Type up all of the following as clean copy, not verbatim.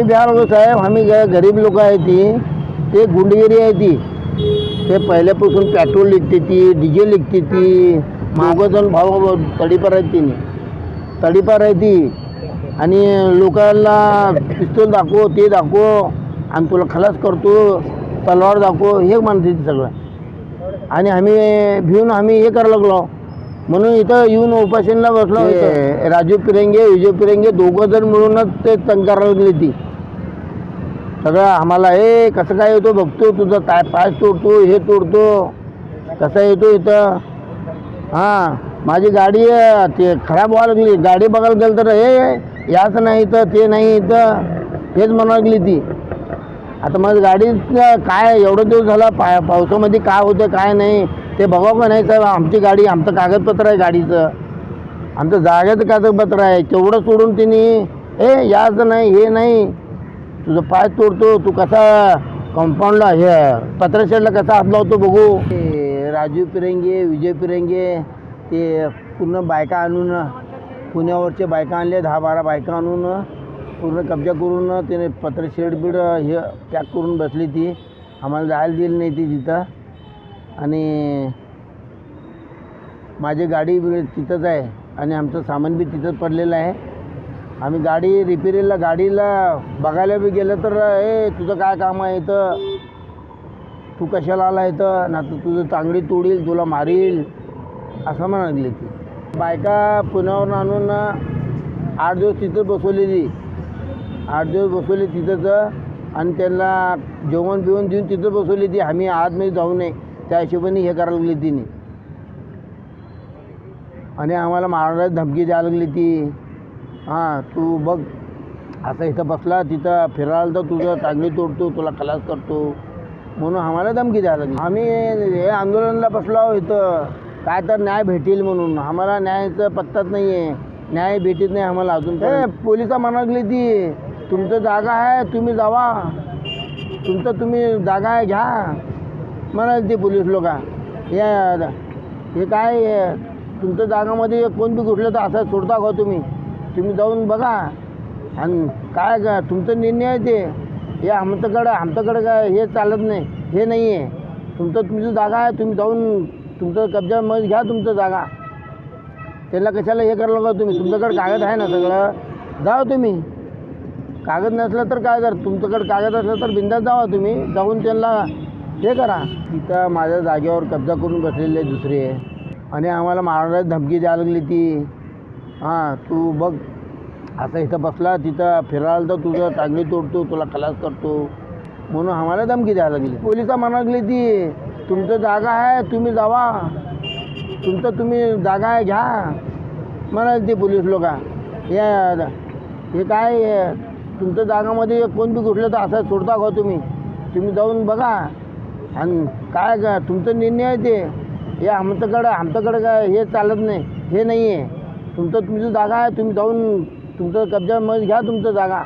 बिहार हो साहेब, आम्ही गरीब लोक आहे ते गुंडगिरी आहे ती. ते पहिल्यापासून पेट्रोल लिखते ती, डिझेल लिखते ती, मागोजन भाव तडीपार आहेत तिने, तडीपार आहे ती. आणि लोकांना पिस्तूल दाखव, ते दाखव, आणि तुला खलास करतो, तलवार दाखव, हे म्हणते सगळं. आणि आम्ही भिवून आम्ही हे करायला लागलो, म्हणून इथं येऊन उपासनेला बसलो. राजू पिरेंगे, विजय पिरेंगे दोघं जण मिळूनच ते तंग करायला लागली ती सगळं आम्हाला. हे कसं काय येतो बघतो, तुझं काय पाय तोडतो, हे तोडतो, कसा येतो इथं. हां, माझी गाडी ते खराब व्हायला लागली. गाडी बघायला गेलं तर हे याच नाही इथं, ते नाही इथं, हेच म्हणायला लागली ती. आता माझं गाडीचं काय एवढं दिवस झाला, पावसामध्ये काय होतं काय नाही ते बघावं का नाही साहेब. आमची गाडी, आमचं कागदपत्र आहे गाडीचं, आमचं जागेचं कागदपत्र आहे. तेवढं सोडून तिने हे याचं नाही, हे नाही, तुझं पाय तोडतो, तू कसा कंपाऊंडला हे पत्रशेडला कसा हात लावतो बघू. राजू पिरेंगे, विजय पिरेंगे ते पूर्ण बायका आणून, पुण्यावरचे बायका आणले, 10-12 बायका आणून पूर्ण कब्जा करून त्याने पत्रशेड बीड हे पॅक करून बसली ती. आम्हाला जायला दिली नाही ती तिथं. आणि माझी गाडी तिथंच आहे आणि आमचं सामान बी तिथंच पडलेलं आहे. आम्ही गाडी रिपेरीला, गाडीला बघायला बी गेलं तर हे तुझं काय काम आहे इथं, तू कशाला आला इथं, ना तर तुझं चांगली तोडील, तुला मारील, असं म्हणाली ती. बायका पुण्यावरून आणून 8 दिवस तिथं बसवलेली, 8 दिवस बसवली तिथंच. आणि त्यांना जेवण बिवण देऊन तिथं बसवली ती. आम्ही आतमध्ये जाऊ नये त्या हिशोबाने हे करायला लागली तिने. आणि आम्हाला मारण्याची धमकी द्यायला लागली ती. हां, तू बघ असं इथं बसला, तिथं फिरायला तर तुझं चांगली तोडतो, तुला खलास करतो, म्हणून आम्हाला धमकी द्यायला लागली. आम्ही हे आंदोलनाला बसलो आहोत इथं, काय तर न्याय भेटेल म्हणून. आम्हाला न्यायाचा पत्ताच नाही आहे, न्याय भेटत नाही आम्हाला अजून. हे पोलिसा म्हणाली ती, तुमचं जागा आहे तुम्ही जावा, तुमचं तुम्ही जागा आहे घ्या म्हणाली ती पोलीस लोक. हे काय तुमच्या जागामध्ये कोण बी घुसलं तर असं सोडता का तुम्ही, तुम्ही जाऊन बघा. आणि काय का तुमचं निर्णय आहे ते, हे आमच्याकडं काय हे चालत नाही, हे नाही आहे. तुमची जागा आहे, तुम्ही जाऊन तुमचं कब्जामध्ये घ्या तुमचं जागा. त्याला कशाला हे करायला का तुम्ही, तुमच्याकडे कागद आहे ना सगळं, जावा तुम्ही. कागद नसलं तर काय, जर तुमच्याकडे कागद असलं तर बिंदास जावा तुम्ही, जाऊन त्यांना हे करा. तिथं माझ्या जागेवर कब्जा करून बसलेले दुसरे आणि आम्हाला मारण्याची धमकी द्यायला लागली ती. हां, तू बघ असं इथं बसला, तिथं फिरायला तर तुझं चांगली तोडतो, तुला खलास करतो, म्हणून आम्हाला धमकी द्यायला लागली. पोलिसा म्हणायला लागली ती, तुमचं जागा आहे तुम्ही जावा, तुमचं तुम्ही जागा आहे घ्या म्हणाली ती पोलीस लोक. हे काय तुमच्या जागामध्ये कोण बी घुसलं तर असं सोडता का तुम्ही, तुम्ही जाऊन बघा. आणि काय का तुमचं निर्णय आहे ते, हे आमच्याकडं काय हे चालत नाही, हे नाही आहे. तुमची जागा आहे, तुम्ही जाऊन तुमचं कब्जामध्ये घ्या तुमचं जागा.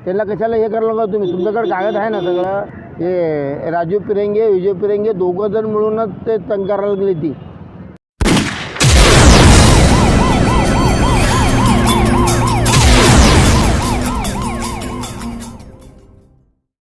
त्यांना कशाला हे करायला का तुम्ही, तुमच्याकडे कागद आहे ना सगळं. हे राजू पिरेंगे, विजय पिरेंगे दोघं जण मिळूनच ते तंग करायला लागली ती.